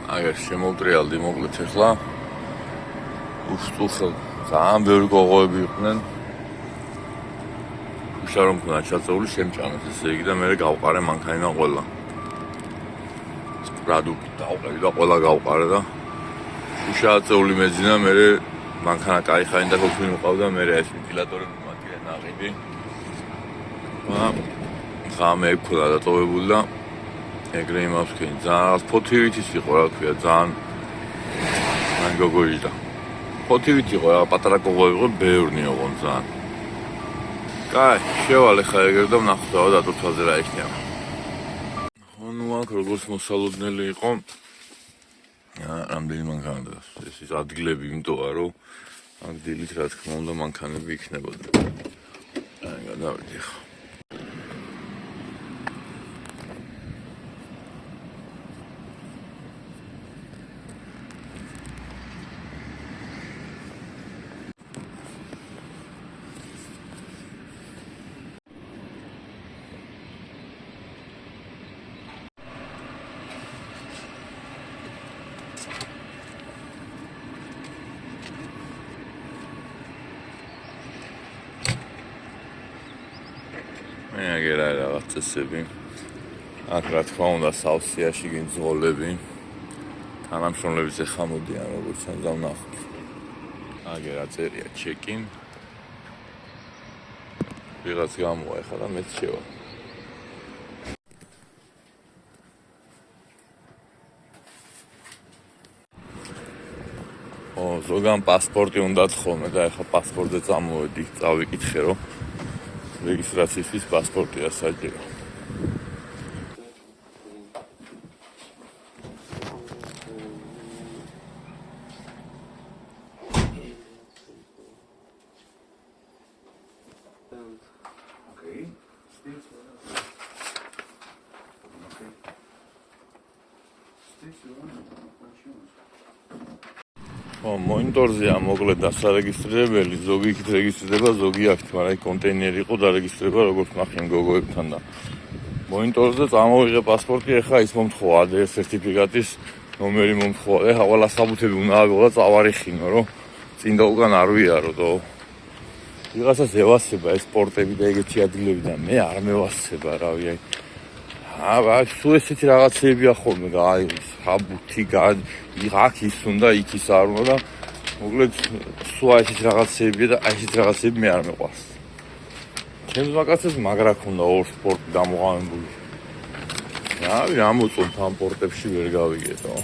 აგერ შემოვტრიალდი მოკლედ ახლა უშტუხელ ძალიან ბევრი გოგოები იყვნენ უშარო მქონდა ჩაწეული შემჭამეს ესე იგი და მე გავყარე მანქანიდან ყველა პროდუქტი დავყევი და ყველა გავყარე და უშაწეული მეძინა მე მანქანა кайხანი და ხოხი მიყავდა მე ეს ვენტილატორები მაქია ნაღიდი ღამე ქულა დატოვებული და ეგრე იმავს კი ძალიან ფოთივითის იყო რა ქვია ძალიან მან გოგოიჯდა ფოთივით იყო რა პატარა გოგოები იყო ბევრნი ოღონ ძალიან კაი შევალე ხა ეგრე და ვნახავ დატვირთვაზე რა იქნება ნუ აქ როგორც მოსალოდნელი იყო რამდენი მანქანა და ეს ადგილები იმტოა რომ აქ დილით რა თქმა უნდა მანქანები იქნებოდა აი გადავიდი ხა მე აგერ არა რაღაც წესები აქ რა თქმა უნდა სავსეაში გინძღოლები თანამშრომლებიც ეხა მოდიან როგორც ამდა ვნახოთ აგერ აწერია ჩეკინ ვიღაც გამოვა ეხა და მეც შევა ზოგან პასპორტი უნდათ ხოლმე და ეხა პასპორტზე წამოვედი წავიკითხე რომ რეგისტრაციის პასპორტია საჭირო. მონიტორზეა მოკლედ დასარეგისტრირებელი, ზოგი იქით რეგისტრირდება, ზოგი აქეთ, მაგრამ აი კონტეინერი იყო დარეგისტრირება როგორც ნახე გოგოებთან და მონიტორზე წამოვიღე პასპორტი, ეხა ის მომთხოვა ADR სერტიფიკატის ნომერი მომთხოვა. ეხა ყველა საბუთები უნდა ავიღო და წავარიხინო, რომ წინ და უკან არ ვიარო და ვიღაცას ევასება ეს სპორტები და ეგეთი ადგილები და მე არ მევასება, რავი აი აქ სულ ესეთი რაღაცებია ხოლმე და აი საბუთი აქ ის უნდა იქ ის არ უნდა და მოკლედ სულ ესეთი რაღაცებია და აი ესეთი რაღაცები მე არ მეყვარს ჩემს მაგაცებს მაგრა ქონდა ორ სპორტი გამოყენებული რავი რა მოწონთ ამ სპორტებში ვერ გავიგეთო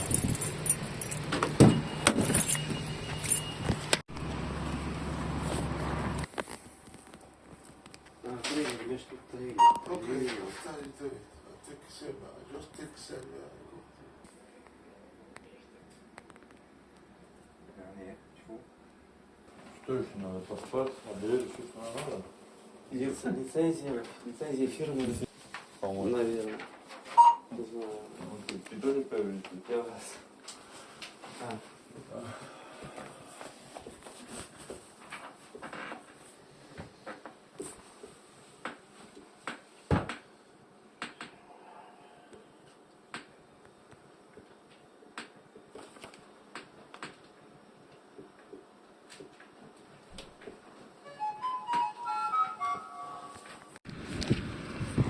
Что еще надо? Паспорт, ADR, что-то надо? Лицензия фирмы. По-моему. Наверное. Не знаю. Ты тоже поверишь? Я вас.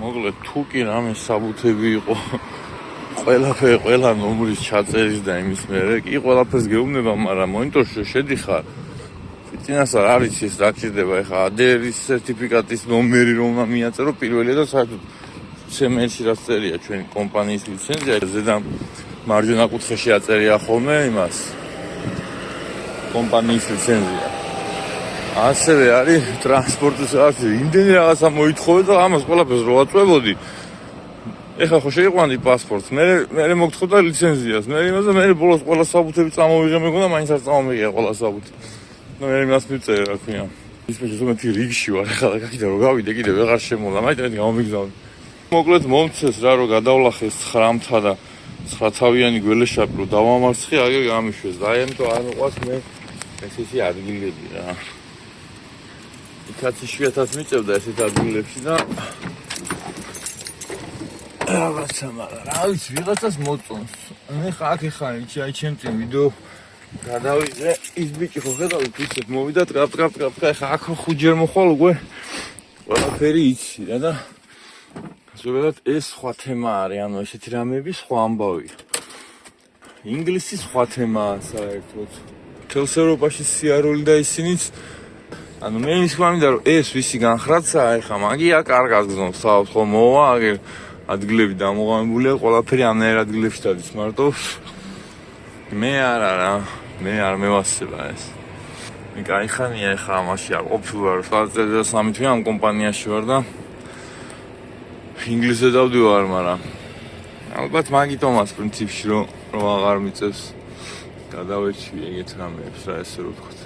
მოკლედ თუ კი რამე საბუთები იყო ყველაფერი ყველა ნომრის ჩაწერის და იმის მერე კი ყველაფერს გეუბნება მაგრამ მონიტორში შედიხარ წინასწარ არის ის რა გჭირდება ეხა ADR-ის სერტიფიკატის ნომერი რომ უნდა მიაწერო პირველია და საერთოდ CML-ში რაც წერია ჩვენი კომპანიის ლიცენზია ზედა მარჯვენა კუთხეში აწერია ხოლმე იმას კომპანიის ლიცენზია ასევე არის ტრანსპორტის რაღაცა იმდენი რაღაცა მოითხოვე და ამას ყველაფერს რო აწვევოდი ეხლა ხო შეიყვანდი პასპორტს მე მოგთხოვდა ლიცენზიას მე იმაზე მე ბოლოს ყველა საბუთები წამოვიღე მეგონა მაინც არ წამომიღია ყველა საბუთი ნუ მე იმას მივწერე რა ქვია ის მე ზოგადად რიგში ვარ ეხლა გაკიდა რომ გავიდე კიდე ვეღარ შემოლა მაინც გამომიგზავნე მოკლედ მომცეს რა რომ გადავლახეს 9-მთა და 9 თავიანი გველეშაპი რომ დავამარცხე აგერ გამიშვეს და აი ამიტომ არ მოყვას მე ესეთი ადგილები რა იქაც იშვიათად მიწევდა ესეთ ადგილებში და რაღაცა, მაგრამ რა ვიცი, ვიღაცას მოწონს. ეხა აქ ეხანი, აი ჩემ წინ ვიდეო გადავიღე, ის ბიჭი ხო ხედავთ, იცით, მოვიდა ტრაპ, ეხა აქ ხუჯერ მოხვალ უკვე ყველაფერი იცი რა და ზოგადად ეს სხვა თემა არის, ანუ ესეთი რამეები სხვა ამბავია. ინგლისი სხვა თემაა საერთოდ. მთელს ევროპაში სიარული და ისინიც ანუ მე მისმა მინდა რომ ეს ვისი განხრაცაა, ეხა მაგია კარგად გზნობს თავს ხო მოვა, აგერ ადგილები დამოღამებულია, ყველაფერი ამნაირ ადგილებში დადის მარტო მე არა რა, მე არ მევასება ეს. მე кайხანია ეხა ამაში არ ყოფილვარ, სამი თვე ამ კომპანიაში ვარ და ინგლისზე დავდივარ, მაგრამ ალბათ მაგიტომას პრინციპში რომ აღარ მიწევს გადავეჩვი ეგეთ რამეებს რა ესე რო ვთქვათ.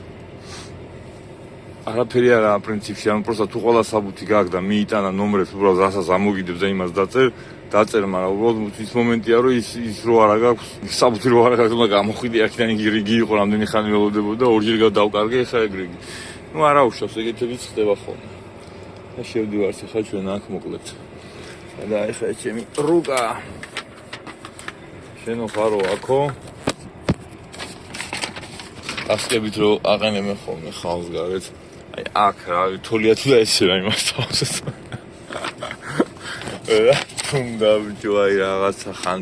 არაფერი არა პრინციპში, ანუ პროსტა თუ ყველა საბუთი გაქვს და მიიტანა ნომრებს, უბრალოდ რასაც ამოგიდებს და იმას დაწერ, მაგრამ უბრალოდ ის მომენტია რომ ის რო არა გაქვს, საბუთი რო არა გაქვს, უნდა გამოხვიდე აქედან იგი იყო რამდენი ხანი ველოდებოდა, ორჯერ დავკარგე ეხა ეგ რიგი. ნუ არა უშავს, ეგეთებიც ხდება ხოლმე. და შევდივართ ეხა ჩვენ აქ მოკლედ. და ეხა ჩემი რუკა შენო ხარო აქო ასკებით რო აყენებენ ხოლმე ხალს გარეთ აი აქ რა თოლია თუ და ესე რა იმას თავს რა თუნდა ბიჭო აი რაღაცა ხან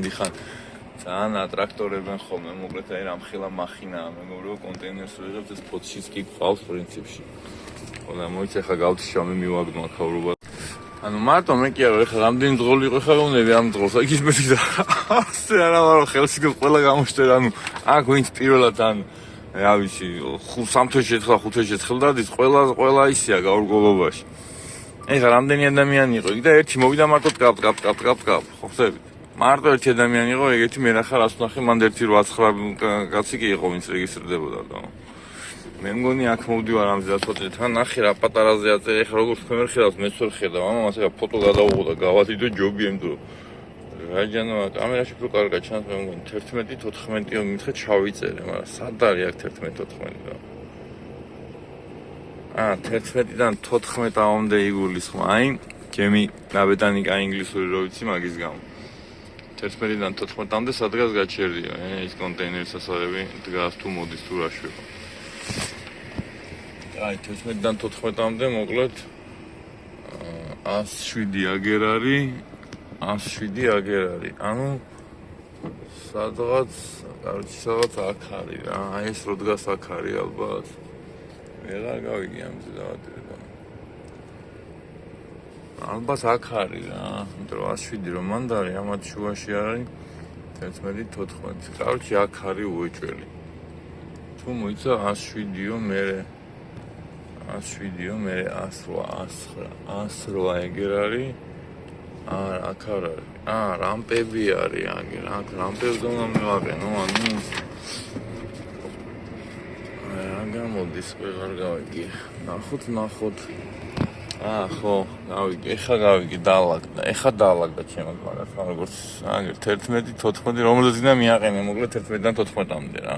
ძალიან ატრაქტორებენ ხოლმე მოკლედ აი რამხელა მახინაა მეგობრო კონტეინერს ვიღებთ ეს ფოთშიც კი ყავს პრინციპში ხოლმე მოიცა ხა გავთიშავ მე მივაგდო აქაურობა ანუ მარტო მე კი არა ხა რამდენი ძღოლი იყო ხა უნები ამ ძღოლს აი ის მეტი და ასე არა ვარო ხელში ყველა გამოშტერა ანუ აქ ვინც პირველად ან რა ვიცი 3 თვეში ერთხელ 5 თვეში ერთხელ დადის ყველა ისია გაურკვევლობაში ეხა რამდენი ადამიანი იყო იქ და ერთი მოვიდა მარტო ტკაპ ხო ხსებით მარტო ერთი ადამიანი იყო ეგეთი მე ნახა რას ვნახე მანდ ერთი 8-9 კაცი კი იყო ვინც რეგისტრდებოდა და მე მგონი აქ მოვდივარ ამზე დაწყვეტე თან ნახე რა პატარაზე აწერე ეხა როგორც თქვენ ვერ ხედავთ მეც ვერ ხედავ ამას ეხა ფოტო გადავუღო და გავათიდო ჯობი ემდრო რაჯანო კამერაში უფრო კარგად ჩანს მე მგონი 11-14-ო მითხე ჩავიწერე მაგრამ სად არის აქ 11-14 რა 11-დან 14-მდე იგულისხმა აი ჩემი ნაბედანიკა ინგლისური რო ვიცი მაგის გამო 11-დან 14-მდე სადღაც გაჩერდია ის კონტეინერის სასარები დგას თუ მოდის თუ რა შვება აი 11-დან 14-მდე მოკლედ 107 აგერ არის 107 აგერ არის. ანუ სადღაც, კაროჩი, სადღაც აქ არის რა. აი ეს რო დგას აქ არის ალბათ. ვეღარ გავიგე ამაზე დავადრე და. ალბათ აქ არის რა. იმიტომ რომ 107 რომ მანდ არის, ამათ შუაში არის 11-14. კაროჩი, აქ არის უეჭველი. თუ მოიცა 107-ო მე 107-ო მე 108 ეგერ არის. აქ არ არის. რამპები არის აგერ. აქ რამპებს უნდა მივაყენო, ანუ რა გამოდის, ვეღარ გავიგე. ნახოთ. ხო, გავიგე. ეხა გავიგე, დაალაგდა. ეხა დაალაგდა ჩემს მაგას, როგორც აგერ 11-14, რომელზეც უნდა მიაყენე, მოკლედ 11-დან 14-მდე რა.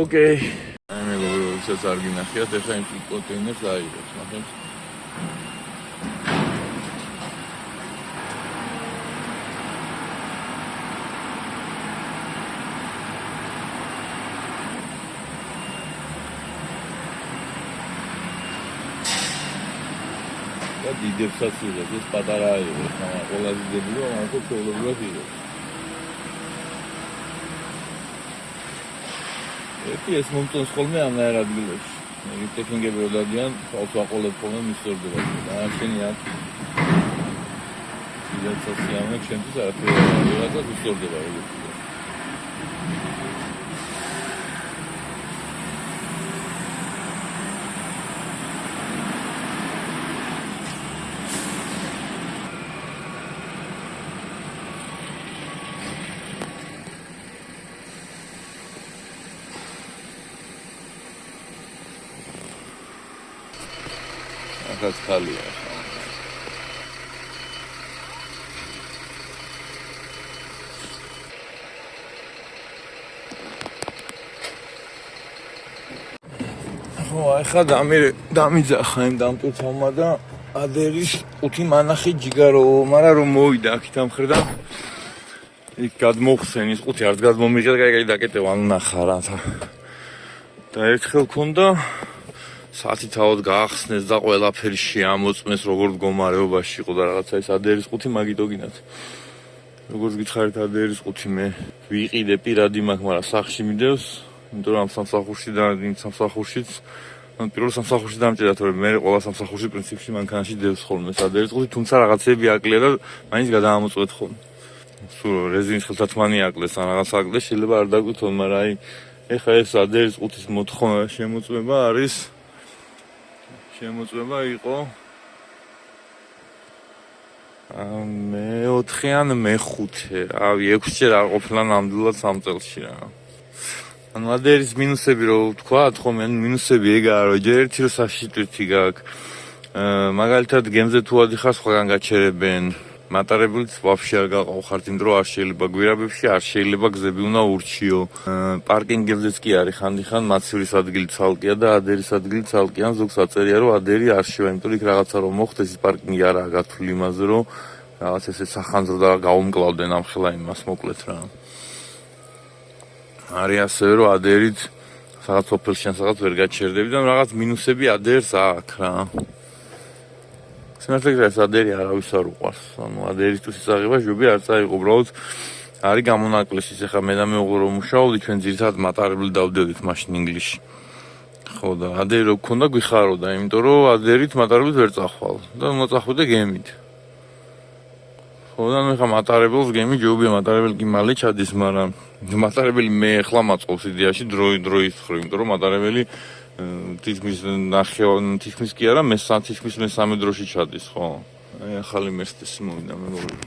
ოკეი. აი მეგობრო, ვისაც არ გინახიათ, ეხა იმ კონტეინერს აიღებს, ნახეთ. დიდებსაც იღებს, ეს პატარა იღებს, მაგრამ ყველა დიდებია, მაგრამ ჩვეულებრივად იღებს. ერთი ეს მომწონს ხოლმე ამნაირ ადგილებში. ეგ ტექნიკები რო დადიან, ხალხს აყოლებ ხოლმე მისწორდება. და ახენი აქ დიდებსაც იამე, ჩემთვის არაფერი არ არის, რაღაცა მისწორდება ეგ. რაც ხალია ხო ახლა დამიძახა იმ დამტვირთვამმა და ადერის ყუთი მანახი ჯიგარო, მაგრამ რომ მოვიდა აქეთ ამ ხრიდან იქ გადმოხსენის ყუთი არც გადმომიღია, კაი დაკეტევა ნახა რა. და ერთხელ ქონდა საათი თავად გაახსნეს და ყველაფერი შეამოწმეს როგორ მდგომარეობაში იყო და რაღაცა ეს ადერის ყუთი მაგიტო გინათ. როგორც გითხარით ადერის ყუთი მე ვიყიდე პირადი მაქვს, მაგრამ სახში მიდევს, იმიტომ რომ სამსახურში და იმ სამსახურშიც პირველ სამსახურში დამჭირდა, თორემ მე ყველა სამსახურში პრინციპში მანქანაში დევს ხოლმე ადერის ყუთი, თუმცა რაღაცები აკლია და მაინც გადაამოწყვეთ ხოლმე. სულ რეზინის ხელთათმანი აკლეს ან რაღაც აკლეს, შეიძლება არ დაგვითონ, მაგრამ აი ეხა ეს ადერის ყუთის მოთხოვნა შემოწმება არის შემოწმება იყო მე-4 ან მე-5, რავი 6-ჯერ არ ყოფილა ნამდვილად 3 წელში რა. ანუ ადერის მინუსები რო ვთქვათ, ხომ ან მინუსები ეგაა, რომ ჯერ ერთი რო საშიტვეთი გაქვს. მაგალითად გემზე თუ ადიხარ სხვაგან გაჩერებენ. მატარებელიც ვაფშე არ გაყავხართ, იმ დრო არ შეიძლება გვირაბებში, არ შეიძლება გზები უნდა ურჩიო. პარკინგებზეც კი არის ხანდახან მაცივრის ადგილი ცალკეა და ადერის ადგილი ცალკეა, ზოგს აწერია რომ ადერი არ შევა, იმიტომ რომ იქ რაღაცა რომ მოხდეს, ის პარკინგი არაა გათვლილი იმაზე რომ რაღაც ესე სახანძრო და გაუმკლავდნენ ამ ხელა იმას მოკლედ რა. არის ასევე რომ ადერით რაღაც ოფელში ან რაღაც ვერ გაჩერდები და რაღაც მინუსები ადერს აქვს რა. სიმართლე ეს ადერი არავის არ უყვარს. ანუ ადერისთვის ისაღება ჟუბი არ წაიღო, უბრალოდ არის გამონაკლისი. ეხლა მე და მეუღლე რომ მუშაობდი, ჩვენ ძირითადად მატარებელი დავდევდით მაშინ ინგლისში. ხო და ადერი რო გქონდა გვიხაროდა, იმიტომ რომ ადერით მატარებელს ვერ წახვალ და მოწახვიდე გემით. ხო და ეხლა მატარებელს გემი ჯობია, მატარებელი კი მალე ჩადის, მაგრამ მატარებელი მე ახლა მაწყობს იდეაში დროის ხრი, იმიტომ რომ მატარებელი თითქმის თითქმის კი არა, თითქმის მესამე დროში ჩადის, ხო? აი ახალი მერსდესი მოვიდა მე მოვიდა.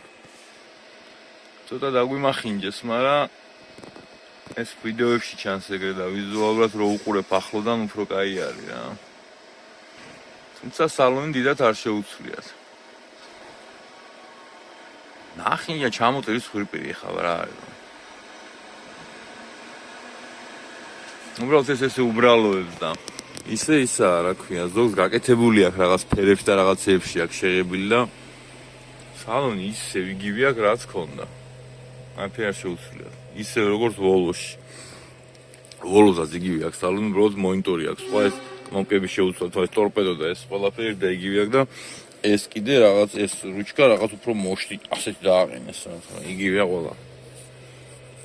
ცოტა დაგვიმახინჯეს, მაგრამ ეს ვიდეოებში ჩანს ეგრე და ვიზუალურად რო უყურებ ახლოდან უფრო კაი არის რა. თუმცა სალონი დიდად არ შეუცვლიათ. ნახინჯა ჩამოწერის ხვირპირი ხა რა არის. უბრალოდ ესე უბრალოებს და ისაა რა ქვია, ზოგს გაკეთებული აქვს რაღაც ფერებში და რაღაცეებში აქვს შეღებილი და სალონი ისე იგივე აქვს რაც ქონდა. არაფერი არ შეუცვლიათ. ისე როგორც ვოლოში. ვოლოზაც იგივე აქვს სალონი, უბრალოდ მონიტორი აქვს. სხვა ეს კნოპკები შეუცვლელად, ეს ტორპედო და ეს ყველაფერი და იგივე აქვს და ეს კიდე რაღაც ეს რუჩკა რაღაც უფრო მოშტი ასეთი დააყენეს რა, იგივეა ყველა.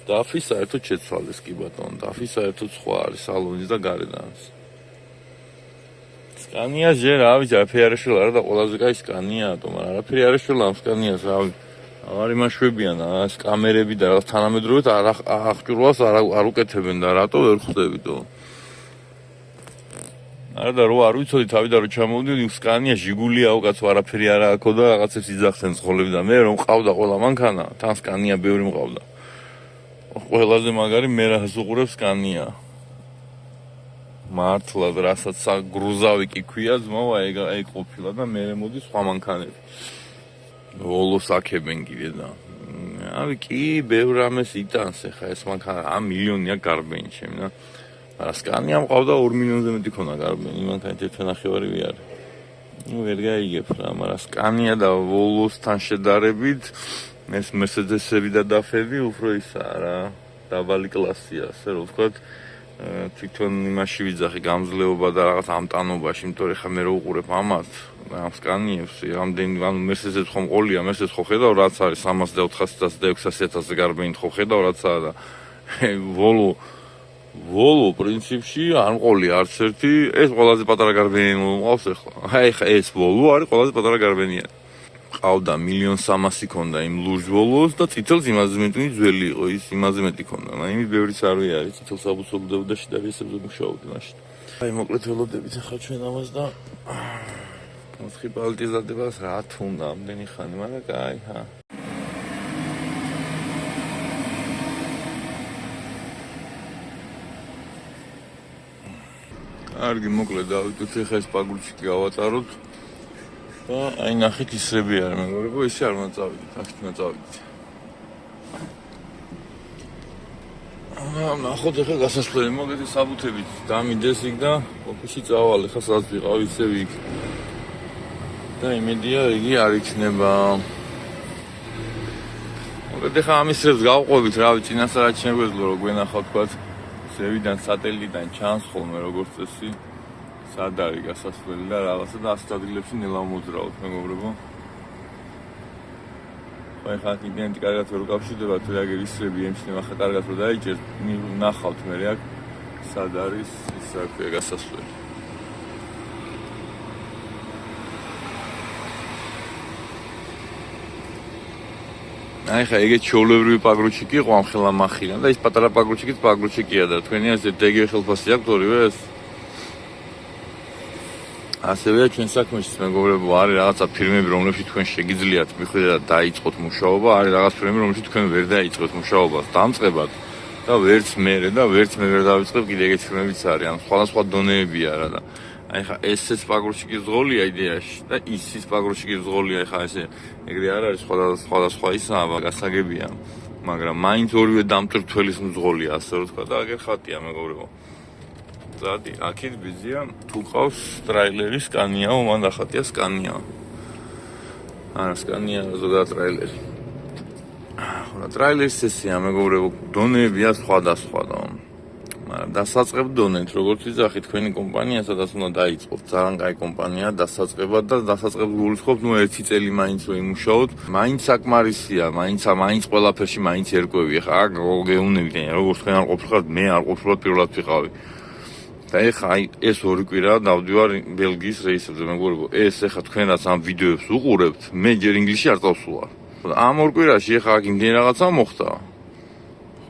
დაფი საერთოდ შეცვალეს კი ბატონო, დაფი საერთოდ სხვა არის სალონის და გარედანაც. სკანია ჯერ ავიჯა, არაფერი არ ეშველა რა და ყველაზე კაი სკანიაა, მაგრამ არაფერი არ ეშველა ამ სკანიას, რავი. არ იმაშვებიან, ეს კამერები და რაღაც თანამედროვედ აღჭურვას არ უკეთებენ და რატო ვერ ხვდებიდო? არა და რო არ ვიცოდი თავიდან რო ჩამოვდიოდი, სკანია ჟიგულია უკაცო არაფერი არ აქვს და რაღაცებს იძახდნენ ცხოლები და მე რომ მყავდა ყველა მანქანა, თან სკანია ბევრი მყავდა. ყველაზე მაგარი მე რას უყურებს სკანია. მართლად რასაც გრუზავი კი ქვია, ძმაო აი ყოფილა და მე მოდი სხვა მანქანები. ვოლოს აქებენ კიდე და ავი კი ბევრ რამეს იტანს ეხა ეს მანქანა ამ მილიონია გარბენი ჩემი და მაგრამ სკანია მყავდა 2 მილიონზე მეტი ქონა გარბენი, მანქანით 1.5 არის. ნუ ვერ გაიგებ რა, მაგრამ სკანია და ვოლოსთან შედარებით ეს მერსედესები და დაფები უფრო ისაა რა, დაბალი კლასია, ასე რომ ვთქვათ, თვითონ იმაში ვიძახი გამძლეობა და რაღაც ამტანობაში, იმიტომ რომ ხა მე რო უყურებ ამას, ამ სკანიებს, რამდენი ანუ მერსედესებს ხომ ყოლია, მერსედეს ხო ხედავ რაც არის 300 და 400 და 600-ზე გარბენით ხო ხედავ რაცა და ვოლო პრინციპში არ მყოლია არც ერთი, ეს ყველაზე პატარა გარბენი მომყავს ახლა. აი ხა ეს ვოლო არის ყველაზე პატარა გარბენია. ყავდა 1.300.000 ქონდა იმ ლურჯ ვოლოს და წითელს იმაზე მეტი ძველი იყო, ის იმაზე მეტი ქონდა. მაინც ბევრიც არ არის, წითელს აბუსობდები და შედარებებზე მუშაობდი მაშინ. აი მოკლედ ველოდებით ახლა ჩვენ ამას და მოთხი პალტიზადებას რა თუნდა ამდენი ხანი, მაგრამ კაი ჰა. კარგი, მოკლედ დავიდეთ ახლა ეს პაგულში გავატაროთ. და აი ნახეთ ისრები არ მეგობრებო, ისე არ მოწავიდით, აქეთ მოწავიდით. ნახოთ ახლა გასასვლელი, მოგეთ საბუთებით დამიდეს იქ და ოფისში წავალ, ახლა სადაც ვიყავ ისე იქ. და იმედია იგი არ იქნება. მოგეთ ხა ამის რებს გავყვებით, რა ვიცი, წინასწარ აჩნევგეზლო რომ გვენახავთ თქვა ზევიდან სატელიტიდან ჩანს ხოლმე როგორც წესი სად არის გასასვლელი და რაღაცა და ასეთ ადგილებში ნელა მოძრაობთ მეგობრებო. ხა ინტერნეტი კარგად ვერ გავშვიდება თუ რა გერისრები ემჩნევა ხა კარგად რომ დაიჭერს ნახავთ მე აქ სად არის ის რა ქვია გასასვლელი. აი ხა ეგეთ ჩოვლებრივი პაგრუჩიკი იყო ამ ხელა მახიდან და ის პატარა პაგრუჩიკიც პაგრუჩიკია და თქვენი ასე დეგე ხელფასი აქვს ორივე ეს. ასევე ჩვენ საქმეში მეგობრებო არის რაღაცა ფირმები რომლებშიც თქვენ შეგიძლიათ მიხვდეთ დაიწყოთ მუშაობა, არის რაღაც ფირმები რომლებშიც თქვენ ვერ დაიწყოთ მუშაობას, დამწყებად და ვერც მე ვერ დავიწყებ კიდე ეგეთი ფირმებიც არის, ან სხვადასხვა დონეებია რა და აი ხა ესეც პაგრუჩიკის ზღოლია იდეაში და ისის პაგრუჩიკის ზღოლია ხა ესე ეგრე არ არის სხვადასხვა ისაა გასაგებია, მაგრამ მაინც ორივე დამტვირთველის მძღოლია ასე რომ თქვა და აგერ ხატია მეგობრებო. ზადი, აქეთ ბიზია თუ ყავს ტრაილერი სკანიაო, მან დახატია სკანია. არა, სკანია ზოგადად ტრაილერი. ხო, ტრაილერის სესია მეგობრებო, დონეებია სხვადასხვა და მაგრამ დასაწყებ დონეთ, როგორც ვიძახი თქვენი კომპანია, სადაც უნდა დაიწყოთ, ძალიან კაი კომპანია, დასაწყებად და დასაწყებ გულისხმობთ, ნუ 1 წელი მაინც რომ იმუშაოთ, მაინც საკმარისია, მაინც ყველაფერში მაინც ერკვევი. ხა აქ გეუნებით, როგორც თქვენ არ ყოფილიყავთ, მე არ ყოფილიყავ პირველად ვიყავი. და ეხა აი ეს ორი კვირა დავდივარ ბელგიის რეისებზე მეგობრებო. ეს ეხა თქვენ რაც ამ ვიდეოებს უყურებთ, მე ჯერ ინგლისში არ წავსულა. ამ ორ კვირაში ეხა აქ იმდენი რაღაცა მოხდა.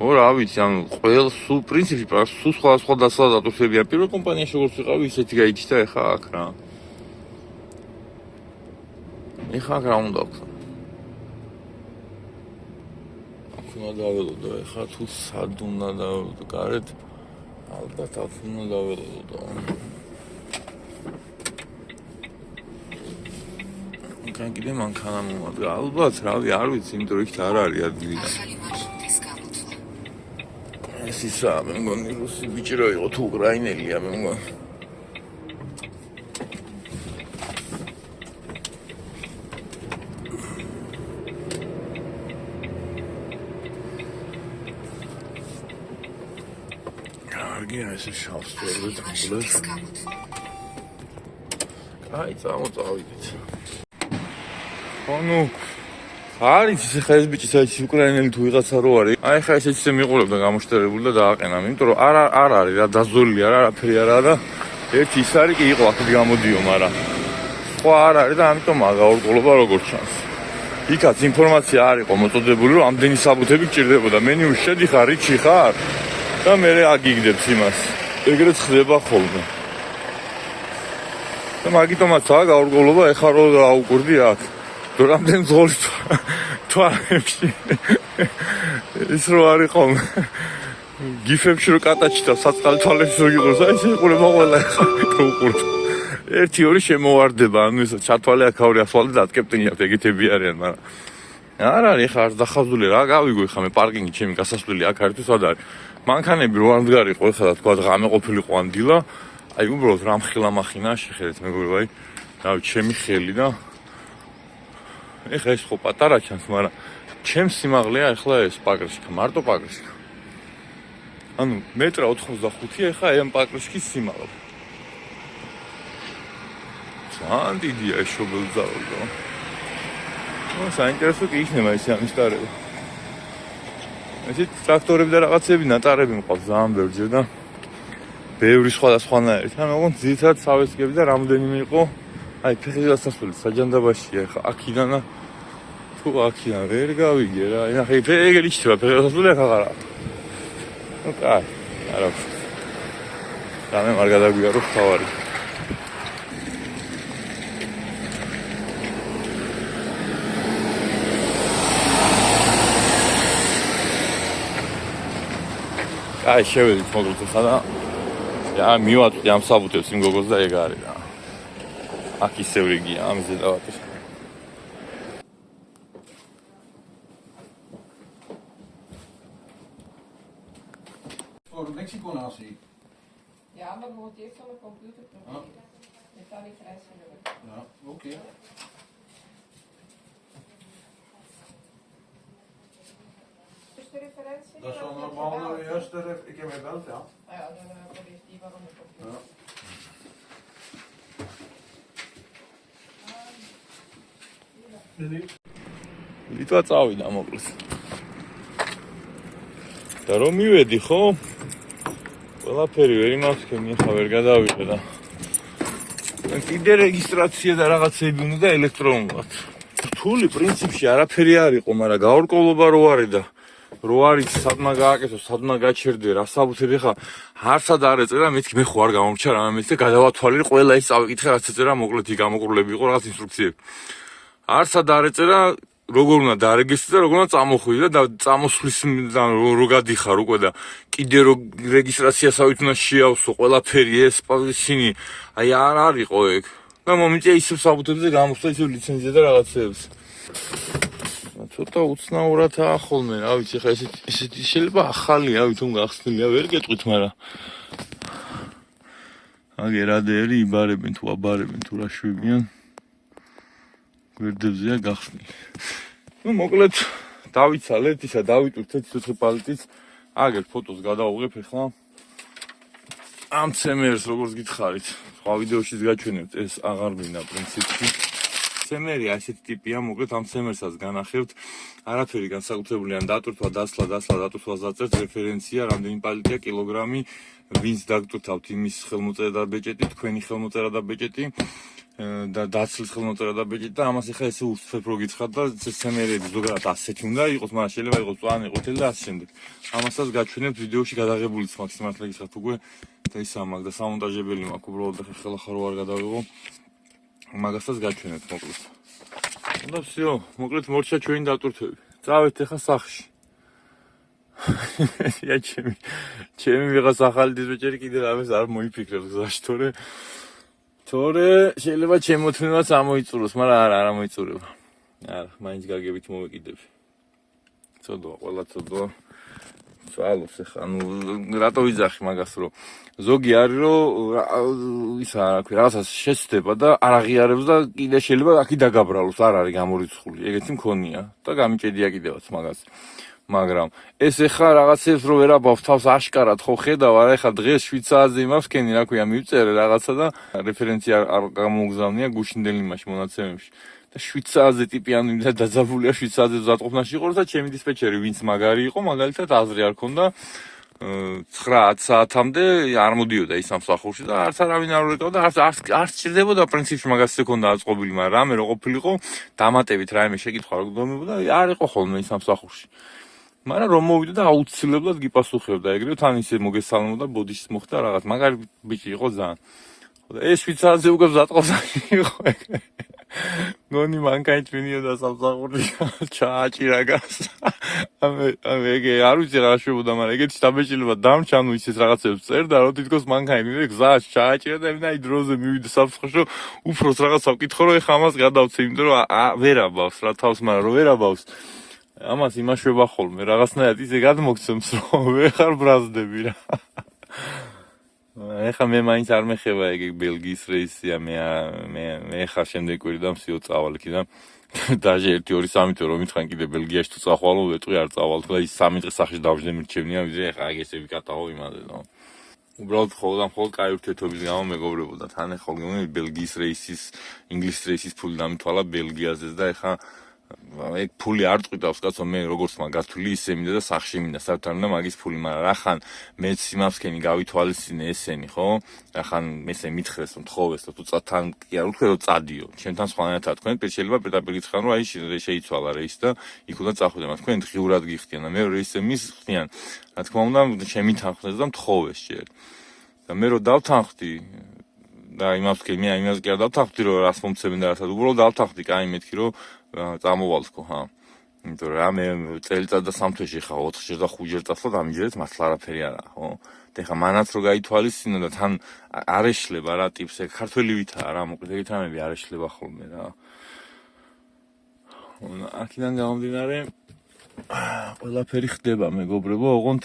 ხო რა ვიცი, ანუ ყველ სულ პრინციპი სულ სხვადასხვა დასალადატურებები არ პირველ კომპანიაში როგორც ვიყავი, ისეთი გაიჩნდა ეხა აქ რა. ეხა აქ რა უნდა ვქნა? აქ უნდა დაველოდო ეხა თუ სად უნდა დაველოდო გარეთ ალბათ აქ უნდა დაველოდო. იქან კიდე მანქანა მომადგა. ალბათ, რავი, არ ვიცი, იმიტომ რომ იქ არ არის ადგილი. ეს ისა, მე მგონი რუსი ბიჭი იყო თუ უკრაინელია, მე მგონი. კარგია ესე შავსწორად მგლებს. აი, წავიდეთ. ხო ნუ არის ხა ეს ბიჭი საერთოდ უკრაინელი თუ ვიღაცა რო არის. აი ხა ესეც ისე მიყურებდა გამოშტერებული და დააყენა, იმიტომ რომ არ არის რა დაზოლილი არაფერი არაა და ერთი ის არის კი იყო აქეთ გამოდიო, მაგრამ სხვა არ არის და ამიტომ გაურკვევლობა როგორც ჩანს. იქაც ინფორმაცია არ იყო მოწოდებული, რომ ამდენი საბუთები გჭირდებოდა. მენიუში შედიხარ, რიჩი ხარ და მე აგიგდებს იმას. ეგრეც ხდება ხოლმე. და მაგიტომაცაა გაურკვევლობა ეხა რო აუკვირდი აქ. რამდენი ზღოლი თვალებში ის რო არის ხოლმე გიფებში რო კატაჩიტა საწყალი თვალებში რო იყოს აი ეს იყურება ყველა ხა უყურებ 1-2 შემოვარდება ანუ ეს ჩათვალე აქაური ასვალე დატკეპტინი აქვს ეგეთები არიან მაგრამ არ არის ხა არ დახაზული რა გავიგო ხა მე პარკინგი ჩემი გასასვლელი აქ არის თუ სად არის მანქანები რო არ მდგარიყო ხა და თქვა ღამე ყოფილიყო ან დილა აი უბრალოდ რამხილა მახინა შეხედეთ მეგობრებო აი რავი ჩემი ხელი და ეხლა ეს ხო პატარა ჩანს, მაგრამ ჩემს სიმაღლეა ეხლა ეს პაგრიშკა, მარტო პაგრიშკა. ანუ მეტრა 85-ია ეხლა ამ პაგრიშკის სიმაღლე. ძალიან დიდია ეს შობელძალო. ნუ საინტერესო კი იქნება ეს ამის ტარება. ესეთ ტრაქტორები და რაღაცები ნატარები მყავს ძალიან ბევრჯერ და ბევრი სხვადასხვანაირი. თან ოღონდ ძირითადად სავესკები და რამდენიმე იყო აი ფეხი გასასვლელი საჯანდაბაშია ხა აქიდან თუ აქიდან ვერ გავიგე რა ნახე ეგ იჩდება ფეხი გასასვლელი ახლა არა ნუ კაი არა დამე არ გადაგვიარო თავარი კაი შევედით მოგლით ხა და მივაწვდი ამ საბუთებს იმ გოგოს და ეგ არის რა აქ ისევ რიგია ამაზე დავატირ. Por México nací. Ja, maar moet eerst al een computer proberen. Dit kan niet vrij zijn. Ja, okay. Eerste referentie? Dat is wel normaal de eerste ik heb mijn belt, ja. Ah ja, dan probeer ik die waarom ik op. Ja. ლიტვა წავიდა მოკლეს. და რომ მივედი, ხო? ყველაფერი ვერ იმავსქენი, ხა ვერ გადავიღე და კიდე რეგისტრაცია და რაღაცები უნდა და ელექტრონულად. რთული პრინციპში არაფერი არ იყო, მაგრამ გაურკვევლობა რო არის და რო არის სადმა გააკეთო, სადმა გაჩერდე, რა საბუთები ხა არცად არ ეწერა, მეთქი მე ხო არ გამომრჩა რამე და გადავათვალე ყველა ის წავიკითხე რაც ეწერა, მოკლედ იქ გამოკრულები იყო რაღაც ინსტრუქციები. არცად არ ეწერა როგორ უნდა დარეგისტრირდა, როგორ უნდა წამოხვიდე და წამოსვლისიდან რო გადიხარ უკვე და კიდე რო რეგისტრაციასავით უნდა შეავსო ყველაფერი ეს ისინი აი არ არისო ეგ და მომიწია ისევ საბუთებზე გამოსვლა ისევ ლიცენზია და რაღაცეებს. ცოტა უცნაურად ახოლმე, რა ვიცი, ხა ესეთი შეიძლება ახალია, ვითომ გახსნილია, ვერ გეტყვით, მაგრამ აგერადერი იბარებენ თუ აბარებენ თუ რა შვებიან. გვერდებზეა გახსნილი. ნუ მოკლედ დავიცალეთ ისა დავიტვირთ ცოცხი პალეტიც. აგერ ფოტოს გადავუღებ ახლა. ამ ცემერს როგორც გითხარით, სხვა ვიდეოშიც გაჩვენებთ, ეს აღარ მინდა პრინციპში. ცემერი ასეთი ტიპია, მოკლედ ამ ცემერსაც განახევთ. არაფერი განსაკუთრებული ან დატვირთვა, დასლა, დატვირთვას დაწერთ რეფერენცია, რამდენი პალეტია, კილოგრამი, ვინც დაგტვირთავთ იმის ხელმოწერა და ბეჭედი, თქვენი ხელმოწერა და ბეჭედი. და დაცლის ხელმოწერა და ბეჭედი და ამას ახლა ესე უსწრებ რო გიცხადთ და ცემერები ზოგადად ასეთი უნდა იყოს, მაგრამ შეიძლება იყოს პლანი ყვითელი და ასე შემდეგ. ამასაც გაჩვენებთ ვიდეოში გადაღებულიც მაქვს მართლა გიცხადთ უკვე და ისა მაქვს და სამონტაჟებელი მაქვს უბრალოდ ახლა ხარ ვარ გადავიღო. მაგასაც გაჩვენებთ მოკლედ. და всё, მოკლედ მორჩა ჩვენი დატვირთვები. წავეთ ახლა სახლში. ია ჩემი ვიღაც ახალი დისპეჩერი კიდე რამეს არ მოიფიქრებს გზაში, თორე შეიძლება ჩემოთმევაც ამოიწუროს, მაგრამ არ მოიწურება. არა, მაინც გაგებით მოვეკიდები. ცოდვა, ყველა ცოდვა. წვალოს ახლა, ნუ რატო ვიძახი მაგას, რომ ზოგი არის, რომ ისა რა ქვია, რაღაცას შეცდება და არ აღიარებს და კიდე შეიძლება აქი დაგაბრალოს, არ არის გამორიცხული. ეგეთი მქონია და გამიჭედია კიდევაც მაგას. მაგრამ ეს ახლა რაღაცებს რო ვერაბავ თავს აშკარად ხო ხედავ, არა ახლა დღეს 7 საათზე იმავსქენი, რა ქვია, მივწერე რაღაცა და რეფერენცია არ გამოგზავნია გუშინდელ იმაში მონაცემებში. და 7 საათზე ტიპი ანუ იმდა დაძაბულია 7 საათზე ზატყოფნაში იყო და ჩემი დისპეჩერი ვინც მაგარი იყო, მაგალითად აზრი არ ქონდა 9-10 საათამდე არ მოდიოდა ის სამსახურში და არც არავინ არ ურეკავდა, არც ჭირდებოდა პრინციპში მაგას ეკონდა აწყობილი, მაგრამ რამე რო ყოფილიყო, დამატებით რაიმე შეკითხვა რო გდომებოდა, არ იყო ხოლმე ის სამსახურში. მაგრამ რომ მოვიდა და აუცილებლად გიპასუხებდა ეგრევე თან ისე მოგესალმოდა ბოდიშს მოხდა რაღაც მაგარი ბიჭი იყო ძალიან. და ეს 7 საათზე უკვე ზატყობსაში იყო ეგრე. გონი მანქანით სამსახური ჩააჭირა გას. ეგე არ ვიცი რა შვებოდა, მაგრამ ეგეთი დაბეჭდილება დამრჩა, ანუ ისეთ რაღაცებს წერდა, რომ თითქოს მანქანით გზაში ჩააჭირა და მე დროზე მივიდა სამსახურში, უფროს რაღაცა ვკითხო, რომ ეხა ამას გადავცე, იმიტომ რომ ვერაბავს რა თავს, მაგრამ რომ ვერაბავს ამას იმაშვება ხოლმე, რაღაცნაირად ისე გადმოგცემს, რომ ვეღარ ბრაზდები რა. ეხლა მე მაინც არ მეხება ეგ ბელგიის რეისია, მე ხარ შემდეგ კვირიდან მსიო წავალ იქ და დაჟე 1-2-3 თვე რომ მითხან კიდე ბელგიაში თუ წახვალო, ვეტყვი არ წავალ, და ის 3 დღე სახში დავждე მირჩევნია, ვიდრე ეხლა ეგ ესე ვიკატაო იმაზე და უბრალოდ მხოლოდ კაი ურთიერთობის გამო მეგობრებოდა თან ეხლა ბელგიის რეისის, ინგლისის რეისის ფული დამითვალა ბელგიაზე და ეხლა ეგ ფული არ წვიდავს კაცო, მე როგორც მაგათვლი ისე მინდა და სახში მინდა საერთოდ და მაგის ფული, მაგრამ რახან მეც იმავსქენი გავითვალისწინე ესენი, ხო? რახან ესე მითხრეს რომ თხოვეს და თუ თან კი არ უთქვე რომ წადიო. ჩემთან სხვანაირად თქვენ შეიძლება პირდაპირ გითხრან რომ აი შეიცვალა რეისი და იქ უნდა წახვიდე, მაგრამ თქვენ ღიურად გიხდიან და მე რეისემის ხდიან. რა თქმა უნდა, ჩემი თანხმდეს და მთხოვეს ჯერ. და მე რო დავთანხმდი და იმავსქენი იმას კი არ დავთანხმდი რომ რას მომცემენ და რასაც უბრალოდ დავთანხმდი, კაი მეთქი რომ წამოვალთქო, ჰა. იმიტომ რომ რამე წელიწად და 3 თვეში ხა 4-ჯერ და 5-ჯერ წასვლა დამიჯერეთ, მართლა არაფერი არაა, ხო? და ხა მანაც რო გაითვალისწინო და თან არ ეშლება რა ტიპს, ეგ ქართველი ვითაა რა, მოკლედ ეგეთ რამები არ ეშლება ხოლმე რა. აქედან გამომდინარე ყველაფერი ხდება, მეგობრებო, ოღონდ